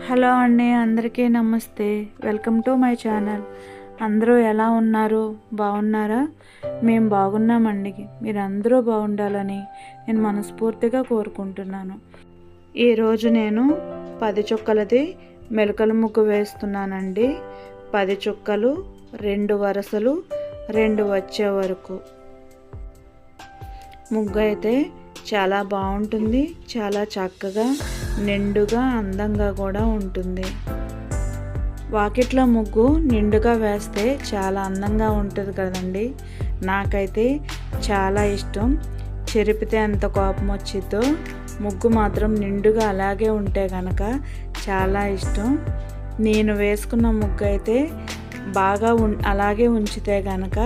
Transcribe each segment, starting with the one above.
Hello అండి, అందరికీ నమస్తే. Welcome to my channel. అందరూ ఎలా ఉన్నారు? బాగున్నారా? మేము బాగున్నామండి. మీరు అందరూ బాగుండాలని నేను మనస్ఫూర్తిగా కోరుకుంటున్నాను. ఈరోజు నేను 10 చుక్కలది మెలకల ముగ్గు వేస్తున్నానండి. 10 చుక్కలు, 2 వరుసలు, 2 వచ్చే వరకు ముగ్గు అయితే చాలా బాగుంటుంది. చాలా చక్కగా, నిండుగా, అందంగా కూడా ఉంటుంది. వాకిట్లో ముగ్గు నిండుగా వేస్తే చాలా అందంగా ఉంటుంది కదండి. నాకైతే చాలా ఇష్టం. చెరిపితే ఎంత కోపం వచ్చిద్దో, ముగ్గు మాత్రం నిండుగా అలాగే ఉంటే కనుక చాలా ఇష్టం. నేను వేసుకున్న ముగ్గు అయితే బాగా అలాగే ఉంచితే కనుక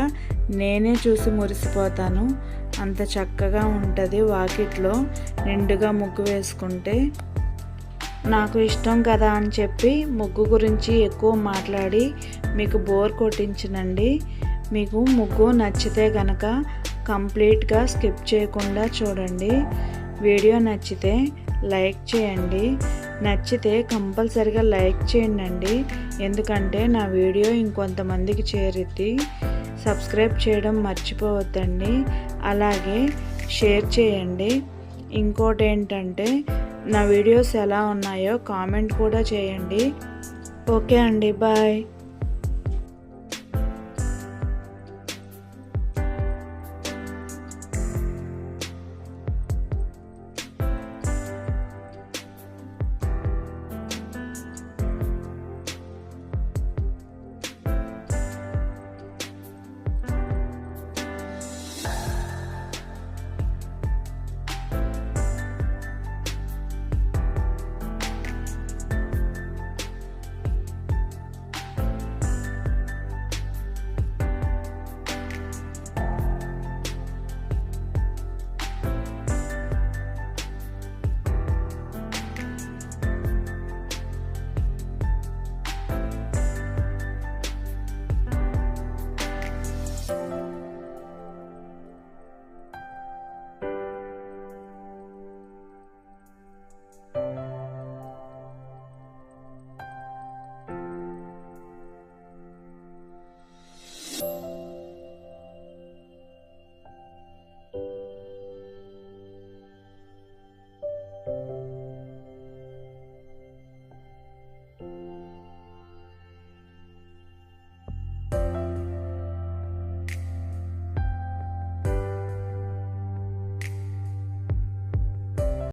నేనే చూసి మురిసిపోతాను. అంత చక్కగా ఉంటుంది వాకిట్లో నిండుగా ముగ్గు వేసుకుంటే. నాకు ఇష్టం కదా అని చెప్పి ముగ్గు గురించి ఎక్కువ మాట్లాడి మీకు బోర్ కొట్టించనండి. మీకు ముగ్గు నచ్చితే కనుక కంప్లీట్గా స్కిప్ చేయకుండా చూడండి. వీడియో నచ్చితే లైక్ చేయండి. నచ్చితే కంపల్సరిగా లైక్ చేయండి, ఎందుకంటే నా వీడియో ఇంకొంతమందికి చేరిద్ది. సబ్స్క్రైబ్ చేయడం మర్చిపోవద్దండి. అలాగే షేర్ చేయండి. ఇంకోటి ఏంటంటే నా వీడియోస్ ఎలా ఉన్నాయో కామెంట్ కూడా చేయండి. ఓకే అండి, బాయ్.